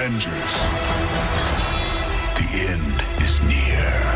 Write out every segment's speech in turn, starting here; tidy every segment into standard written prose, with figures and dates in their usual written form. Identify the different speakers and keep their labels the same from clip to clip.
Speaker 1: Avengers, the end is near.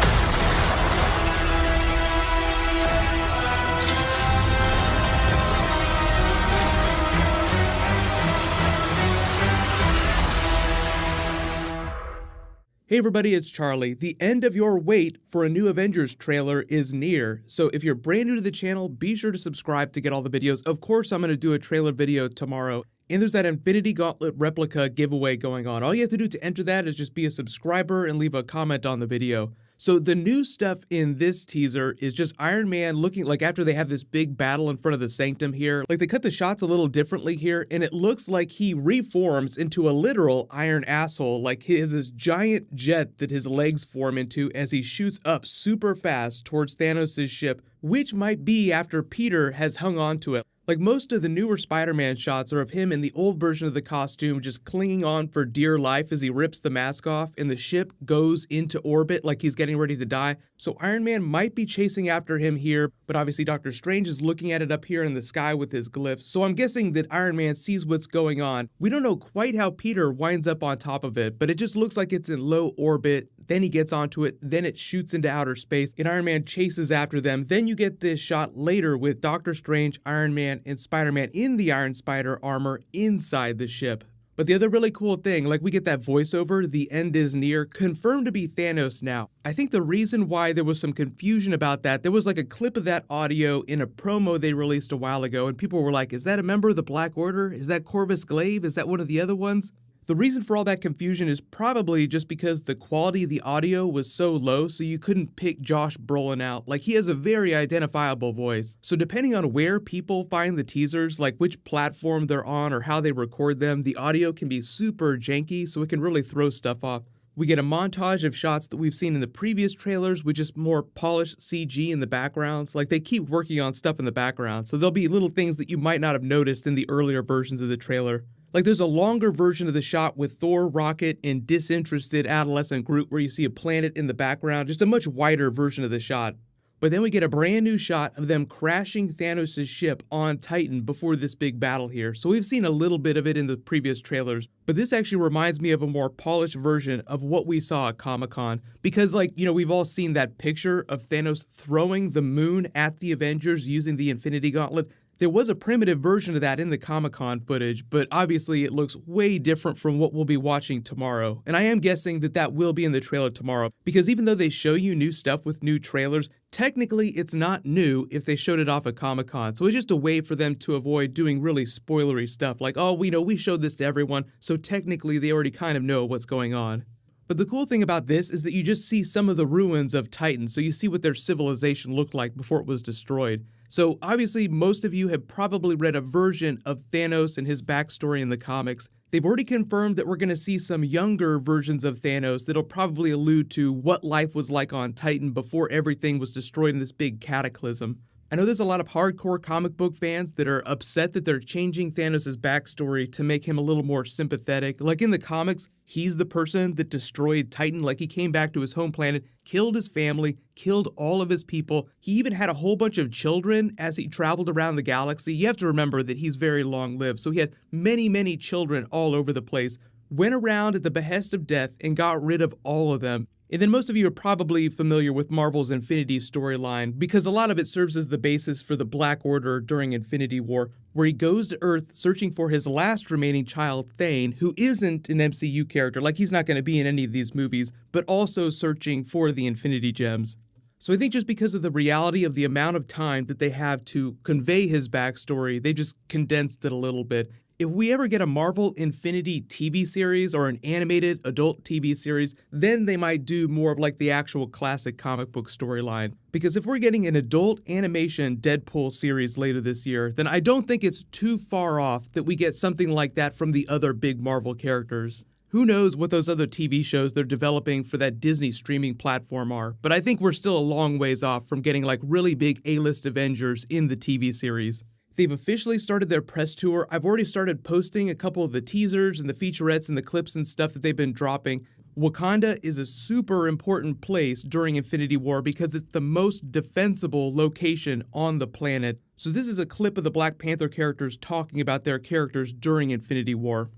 Speaker 2: Hey everybody, it's Charlie. The end of your wait for a new Avengers trailer is near, so if you're brand new to the channel, be sure to subscribe to get all the videos. Of course, I'm going to do a trailer video tomorrow, and there's that Infinity Gauntlet replica giveaway going on. All you have to do to enter that is just be a subscriber and leave a comment on the video. So the new stuff in this teaser is just Iron Man looking like after they have this big battle in front of the Sanctum here. Like they cut the shots a little differently here, and it looks like he reforms into a literal iron asshole. Like he has this giant jet that his legs form into as he shoots up super fast towards Thanos' ship, which might be after Peter has hung on to it. Like most of the newer Spider-Man shots are of him in the old version of the costume just clinging on for dear life as he rips the mask off and the ship goes into orbit like he's getting ready to die. So Iron Man might be chasing after him here, but obviously Doctor Strange is looking at it up here in the sky with his glyphs. So I'm guessing that Iron Man sees what's going on. We don't know quite how Peter winds up on top of it, but it just looks like it's in low orbit. Then he gets onto it, then it shoots into outer space, and Iron Man chases after them. Then you get this shot later with Doctor Strange, Iron Man, and Spider-Man in the Iron Spider armor inside the ship. But the other really cool thing, like we get that voiceover, the end is near, confirmed to be Thanos now. I think the reason why there was some confusion about that, there was like a clip of that audio in a promo they released a while ago, and people were like, is that a member of the Black Order? Is that Corvus Glaive? Is that one of the other ones? The reason for all that confusion is probably just because the quality of the audio was so low, so you couldn't pick Josh Brolin out. Like, he has a very identifiable voice. So depending on where people find the teasers, like which platform they're on or how they record them, the audio can be super janky, so it can really throw stuff off. We get a montage of shots that we've seen in the previous trailers with just more polished CG in the backgrounds. Like, they keep working on stuff in the background, so there'll be little things that you might not have noticed in the earlier versions of the trailer. Like there's a longer version of the shot with Thor, Rocket, and disinterested adolescent Groot where you see a planet in the background, just a much wider version of the shot. But then we get a brand new shot of them crashing Thanos' ship on Titan before this big battle here. So we've seen a little bit of it in the previous trailers, but this actually reminds me of a more polished version of what we saw at Comic-Con. Because we've all seen that picture of Thanos throwing the moon at the Avengers using the Infinity Gauntlet. There was a primitive version of that in the Comic-Con footage, but obviously it looks way different from what we'll be watching tomorrow. And I am guessing that that will be in the trailer tomorrow, because even though they show you new stuff with new trailers, technically it's not new if they showed it off at Comic-Con. So it's just a way for them to avoid doing really spoilery stuff like, oh, we showed this to everyone, so technically they already kind of know what's going on. But the cool thing about this is that you just see some of the ruins of Titan, so you see what their civilization looked like before it was destroyed. So obviously most of you have probably read a version of Thanos and his backstory in the comics. They've already confirmed that we're going to see some younger versions of Thanos that'll probably allude to what life was like on Titan before everything was destroyed in this big cataclysm. I know there's a lot of hardcore comic book fans that are upset that they're changing Thanos' backstory to make him a little more sympathetic. Like in the comics, he's the person that destroyed Titan. Like he came back to his home planet, killed his family, killed all of his people. He even had a whole bunch of children as he traveled around the galaxy. You have to remember that he's very long-lived, so he had many, many children all over the place. Went around at the behest of death and got rid of all of them. And then most of you are probably familiar with Marvel's Infinity storyline because a lot of it serves as the basis for the Black Order during Infinity War, where he goes to Earth searching for his last remaining child, Thane, who isn't an MCU character, like he's not going to be in any of these movies, but also searching for the Infinity Gems. So I think just because of the reality of the amount of time that they have to convey his backstory, they just condensed it a little bit. If we ever get a Marvel Infinity TV series or an animated adult TV series, then they might do more of like the actual classic comic book storyline. Because if we're getting an adult animation Deadpool series later this year, then I don't think it's too far off that we get something like that from the other big Marvel characters. Who knows what those other TV shows they're developing for that Disney streaming platform are, but I think we're still a long ways off from getting like really big A-list Avengers in the TV series. They've officially started their press tour. I've already started posting a couple of the teasers and the featurettes and the clips and stuff that they've been dropping. Wakanda is a super important place during Infinity War because it's the most defensible location on the planet. So this is a clip of the Black Panther characters talking about their characters during Infinity War.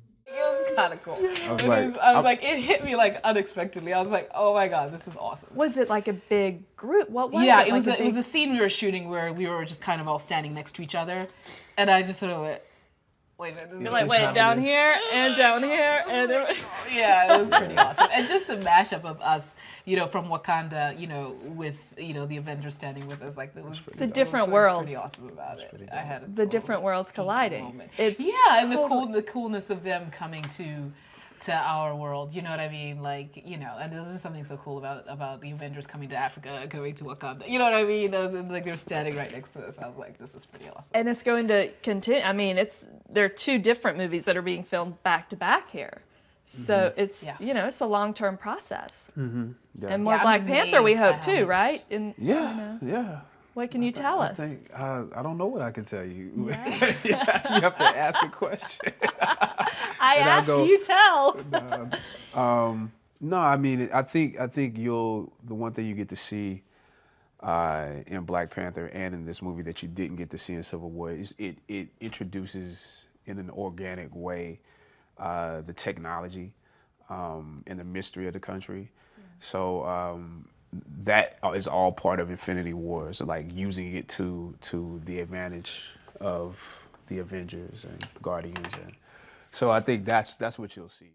Speaker 3: kind of cool.
Speaker 4: I was like,
Speaker 3: it hit me like unexpectedly. I was like, oh my god, this is awesome.
Speaker 5: Was it like a big group? What was
Speaker 3: Yeah,
Speaker 5: it?
Speaker 3: it was a scene we were shooting where we were just kind of all standing next to each other, and I just sort of went, wait a minute.
Speaker 5: You're like, wait, down here and down here and
Speaker 3: yeah, it was pretty awesome. And just the mashup of us, from Wakanda, with the Avengers standing with us, like
Speaker 5: the different worlds.
Speaker 3: Pretty awesome about it. I had
Speaker 5: the different worlds colliding.
Speaker 3: Moment.
Speaker 5: It's
Speaker 3: and the coolness of them coming to our world, you know what I mean? Like, and this is something so cool about the Avengers coming to Africa, going to Wakanda. You know what I mean? Like they're standing right next to us. I was like, this is pretty awesome.
Speaker 5: And it's going to continue. I mean, there are 2 different movies that are being filmed back to back here. So it's it's a long-term process.
Speaker 4: Mm-hmm. Yeah.
Speaker 5: And more Black Panther, we hope too, right?
Speaker 4: Yeah.
Speaker 5: What can you tell us?
Speaker 4: I don't know what I can tell you. Yeah. You have to ask a question.
Speaker 5: I ask, you tell.
Speaker 4: No, I mean, I think the one thing you get to see in Black Panther and in this movie that you didn't get to see in Civil War is it introduces in an organic way the technology and the mystery of the country. So that is all part of Infinity War. So like using it to the advantage of the Avengers and Guardians, and so I think that's what you'll see.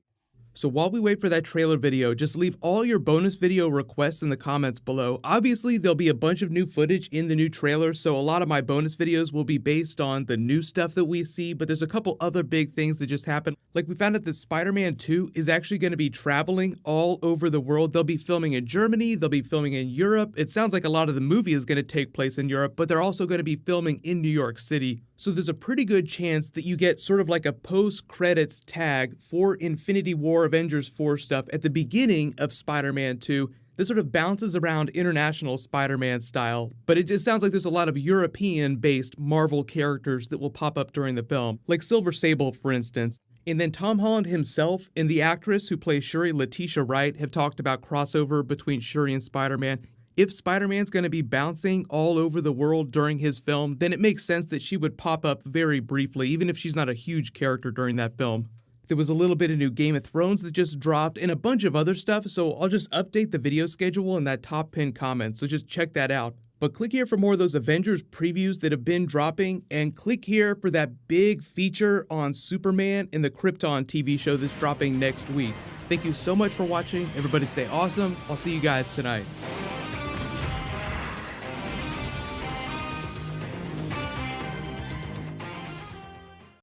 Speaker 2: So while we wait for that trailer video, just leave all your bonus video requests in the comments below. Obviously, there'll be a bunch of new footage in the new trailer, so a lot of my bonus videos will be based on the new stuff that we see, but there's a couple other big things that just happened. Like we found out that Spider-Man 2 is actually going to be traveling all over the world. They'll be filming in Germany, they'll be filming in Europe. It sounds like a lot of the movie is going to take place in Europe, but they're also going to be filming in New York City. So there's a pretty good chance that you get sort of like a post-credits tag for Infinity War Avengers 4 stuff at the beginning of Spider-Man 2. This sort of bounces around international Spider-Man style, but it just sounds like there's a lot of European-based Marvel characters that will pop up during the film, like Silver Sable, for instance. And then Tom Holland himself and the actress who plays Shuri, Letitia Wright, have talked about crossover between Shuri and Spider-Man. If Spider-Man's going to be bouncing all over the world during his film, then it makes sense that she would pop up very briefly, even if she's not a huge character during that film. There was a little bit of new Game of Thrones that just dropped and a bunch of other stuff, so I'll just update the video schedule in that top pinned comment, so just check that out. But click here for more of those Avengers previews that have been dropping, and click here for that big feature on Superman and the Krypton TV show that's dropping next week. Thank you so much for watching. Everybody stay awesome. I'll see you guys tonight.